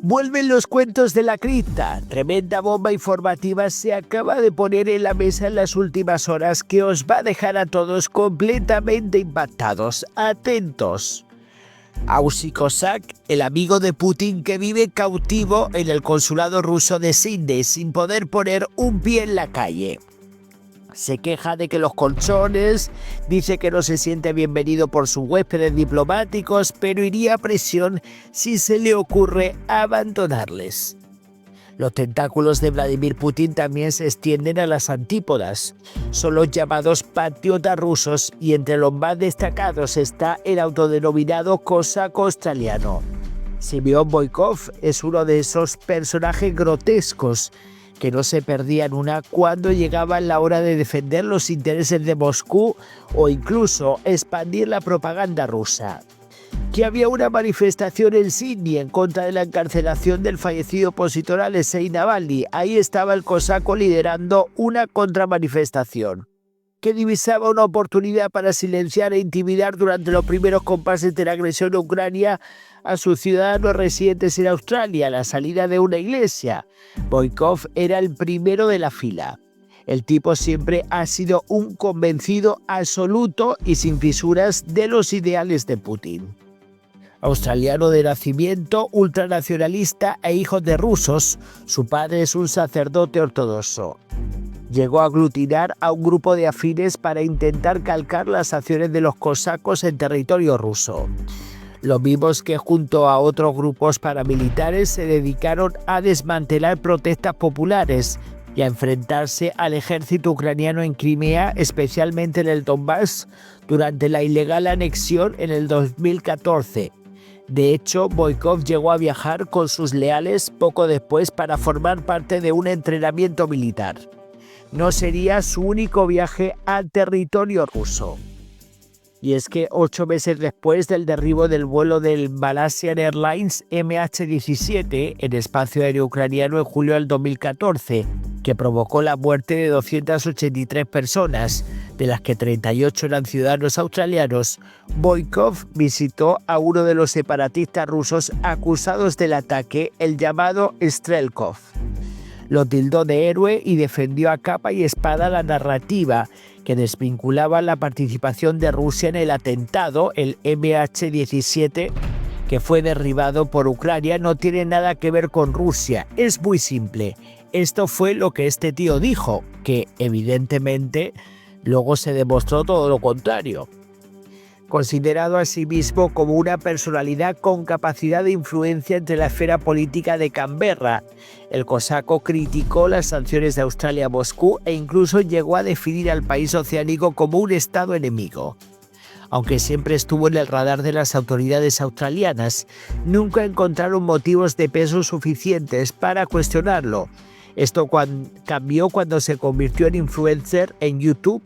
Vuelven los cuentos de la cripta. Tremenda bomba informativa se acaba de poner en la mesa en las últimas horas que os va a dejar a todos completamente impactados. Atentos. Ausi Kozak, el amigo de Putin que vive cautivo en el consulado ruso de Sydney sin poder poner un pie en la calle. Se queja de que los colchones, dice que no se siente bienvenido por sus huéspedes diplomáticos, pero iría a prisión si se le ocurre abandonarles. Los tentáculos de Vladimir Putin también se extienden a las antípodas. Son los llamados patriotas rusos y entre los más destacados está el autodenominado cosaco australiano. Simeón Boikov es uno de esos personajes grotescos que no se perdían una cuando llegaba la hora de defender los intereses de Moscú o incluso expandir la propaganda rusa. Que había una manifestación en Sydney en contra de la encarcelación del fallecido opositor Alexei Navalny. Ahí estaba el cosaco liderando una contramanifestación. Que divisaba una oportunidad para silenciar e intimidar durante los primeros compases de la agresión a Ucrania a sus ciudadanos residentes en Australia, la salida de una iglesia. Boikov era el primero de la fila. El tipo siempre ha sido un convencido absoluto y sin fisuras de los ideales de Putin. Australiano de nacimiento, ultranacionalista e hijo de rusos, su padre es un sacerdote ortodoxo. Llegó a aglutinar a un grupo de afines para intentar calcar las acciones de los cosacos en territorio ruso. Los mismos que junto a otros grupos paramilitares se dedicaron a desmantelar protestas populares y a enfrentarse al ejército ucraniano en Crimea, especialmente en el Donbass, durante la ilegal anexión en el 2014. De hecho, Boikov llegó a viajar con sus leales poco después para formar parte de un entrenamiento militar. No sería su único viaje al territorio ruso. Y es que 8 meses después del derribo del vuelo del Malaysian Airlines MH17 en espacio aéreo ucraniano en julio del 2014, que provocó la muerte de 283 personas, de las que 38 eran ciudadanos australianos, Boikov visitó a uno de los separatistas rusos acusados del ataque, el llamado Strelkov. Lo tildó de héroe y defendió a capa y espada la narrativa que desvinculaba la participación de Rusia en el atentado. El MH17, que fue derribado por Ucrania, no tiene nada que ver con Rusia. Es muy simple. Esto fue lo que este tío dijo, que evidentemente luego se demostró todo lo contrario. Considerado a sí mismo como una personalidad con capacidad de influencia entre la esfera política de Canberra, el cosaco criticó las sanciones de Australia a Moscú e incluso llegó a definir al país oceánico como un estado enemigo. Aunque siempre estuvo en el radar de las autoridades australianas, nunca encontraron motivos de peso suficientes para cuestionarlo. Esto cambió cuando se convirtió en influencer en YouTube.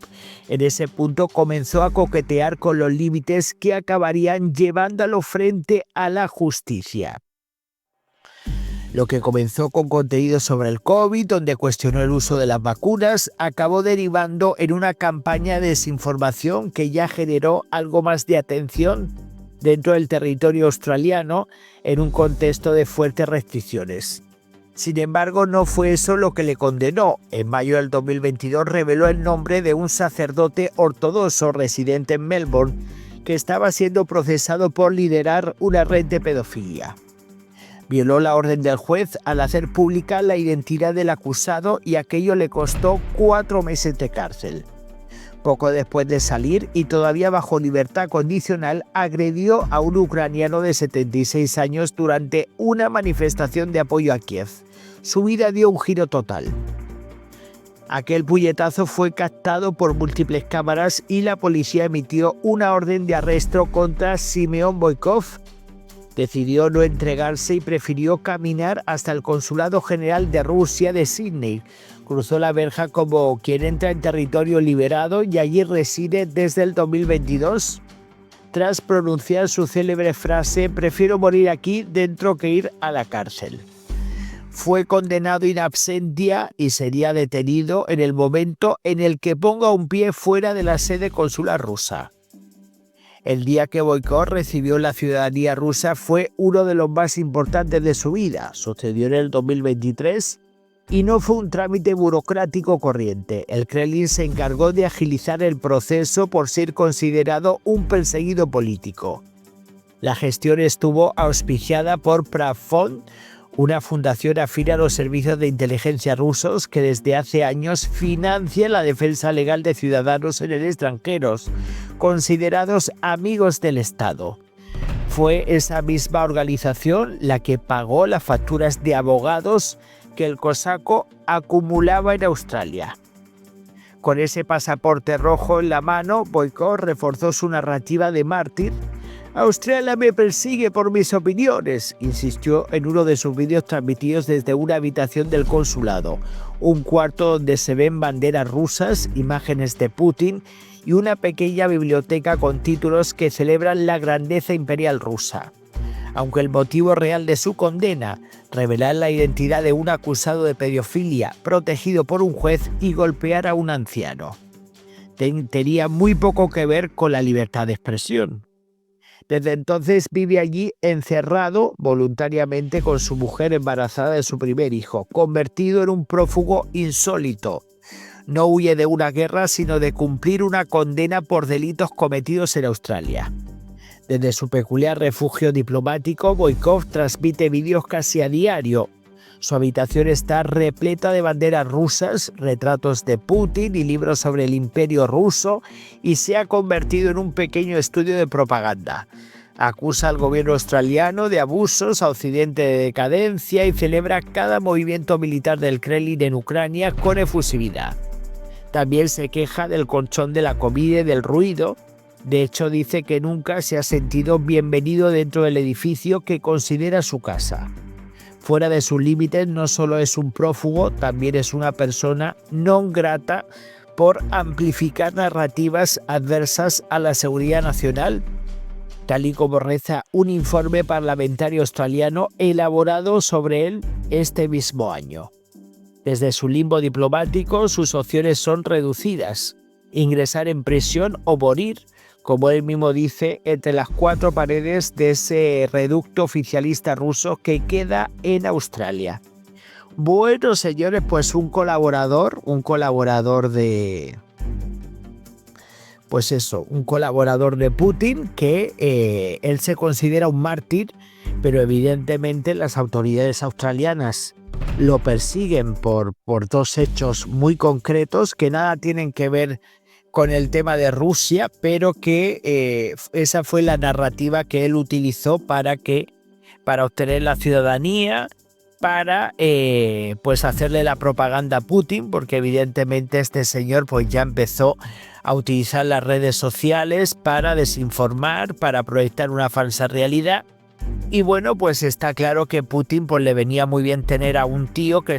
En ese punto comenzó a coquetear con los límites que acabarían llevándolo frente a la justicia. Lo que comenzó con contenido sobre el COVID, donde cuestionó el uso de las vacunas, acabó derivando en una campaña de desinformación que ya generó algo más de atención dentro del territorio australiano en un contexto de fuertes restricciones. Sin embargo, no fue eso lo que le condenó. En mayo del 2022 reveló el nombre de un sacerdote ortodoxo residente en Melbourne que estaba siendo procesado por liderar una red de pedofilia. Violó la orden del juez al hacer pública la identidad del acusado y aquello le costó 4 meses de cárcel. Poco después de salir y todavía bajo libertad condicional, agredió a un ucraniano de 76 años durante una manifestación de apoyo a Kiev. Su vida dio un giro total. Aquel puñetazo fue captado por múltiples cámaras y la policía emitió una orden de arresto contra Simeón Boikov. Decidió no entregarse y prefirió caminar hasta el Consulado General de Rusia de Sydney. Cruzó la verja como quien entra en territorio liberado y allí reside desde el 2022. Tras pronunciar su célebre frase, prefiero morir aquí dentro que ir a la cárcel. Fue condenado in absentia y sería detenido en el momento en el que ponga un pie fuera de la sede consular rusa. El día que Boikov recibió la ciudadanía rusa fue uno de los más importantes de su vida. Sucedió en el 2023 y no fue un trámite burocrático corriente. El Kremlin se encargó de agilizar el proceso por ser considerado un perseguido político. La gestión estuvo auspiciada por Pravfond, una fundación afín a los servicios de inteligencia rusos que desde hace años financia la defensa legal de ciudadanos en el extranjero, considerados amigos del Estado. Fue esa misma organización la que pagó las facturas de abogados que el cosaco acumulaba en Australia. Con ese pasaporte rojo en la mano, Boikov reforzó su narrativa de mártir. Australia me persigue por mis opiniones, insistió en uno de sus vídeos transmitidos desde una habitación del consulado, un cuarto donde se ven banderas rusas, imágenes de Putin y una pequeña biblioteca con títulos que celebran la grandeza imperial rusa. Aunque el motivo real de su condena, revelar la identidad de un acusado de pedofilia protegido por un juez y golpear a un anciano, tenía muy poco que ver con la libertad de expresión. Desde entonces vive allí encerrado voluntariamente con su mujer embarazada de su primer hijo, convertido en un prófugo insólito. No huye de una guerra, sino de cumplir una condena por delitos cometidos en Australia. Desde su peculiar refugio diplomático, Boikov transmite vídeos casi a diario. Su habitación está repleta de banderas rusas, retratos de Putin y libros sobre el imperio ruso, y se ha convertido en un pequeño estudio de propaganda. Acusa al gobierno australiano de abusos, a Occidente de decadencia y celebra cada movimiento militar del Kremlin en Ucrania con efusividad. También se queja del colchón de la comida y del ruido. De hecho, dice que nunca se ha sentido bienvenido dentro del edificio que considera su casa. Fuera de sus límites no solo es un prófugo, también es una persona non grata por amplificar narrativas adversas a la seguridad nacional, tal y como reza un informe parlamentario australiano elaborado sobre él este mismo año. Desde su limbo diplomático, sus opciones son reducidas: ingresar en prisión o morir, como él mismo dice, entre las cuatro paredes de ese reducto oficialista ruso que queda en Australia. Bueno, señores, pues un colaborador de... Pues eso, un colaborador de Putin que él se considera un mártir, pero evidentemente las autoridades australianas lo persiguen por dos hechos muy concretos que nada tienen que ver con el tema de Rusia, pero que esa fue la narrativa que él utilizó para obtener la ciudadanía, para pues hacerle la propaganda a Putin, porque evidentemente este señor pues ya empezó a utilizar las redes sociales para desinformar, para proyectar una falsa realidad. Y bueno, pues está claro que Putin pues le venía muy bien tener a un tío que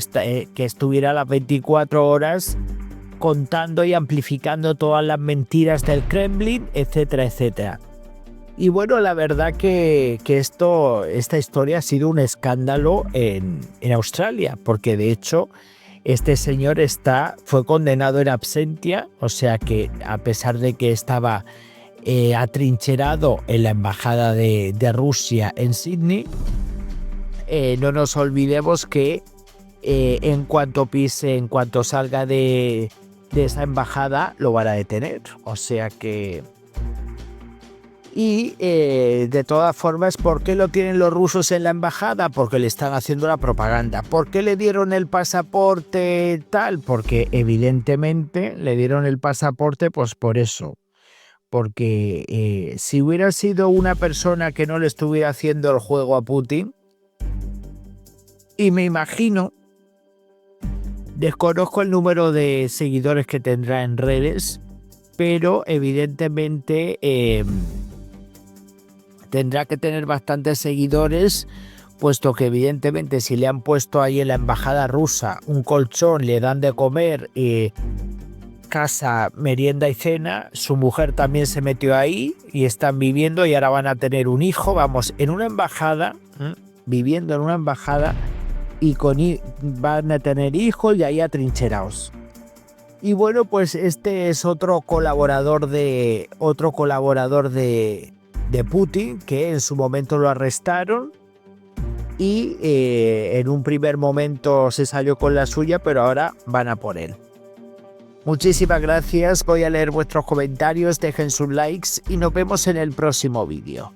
estuviera las 24 horas contando y amplificando todas las mentiras del Kremlin, etcétera, etcétera. Y bueno, la verdad que esta historia ha sido un escándalo en Australia, porque de hecho este señor fue condenado en absentia, o sea que a pesar de que estaba atrincherado en la embajada de Rusia en Sydney, no nos olvidemos que en cuanto salga de esa embajada lo van a detener, o sea que... Y de todas formas, ¿por qué lo tienen los rusos en la embajada? Porque le están haciendo la propaganda. ¿Por qué le dieron el pasaporte tal? Porque evidentemente le dieron el pasaporte pues por eso. Porque si hubiera sido una persona que no le estuviera haciendo el juego a Putin, y me imagino, desconozco el número de seguidores que tendrá en redes, pero evidentemente tendrá que tener bastantes seguidores, puesto que evidentemente si le han puesto ahí en la embajada rusa un colchón, le dan de comer, casa, merienda y cena, su mujer también se metió ahí y están viviendo y ahora van a tener un hijo, vamos, en una embajada, viviendo en una embajada y van a tener hijos y ahí atrincherados. Y bueno, pues este es otro colaborador de Putin, que en su momento lo arrestaron y en un primer momento se salió con la suya, pero ahora van a por él. Muchísimas gracias, voy a leer vuestros comentarios, dejen sus likes y nos vemos en el próximo vídeo.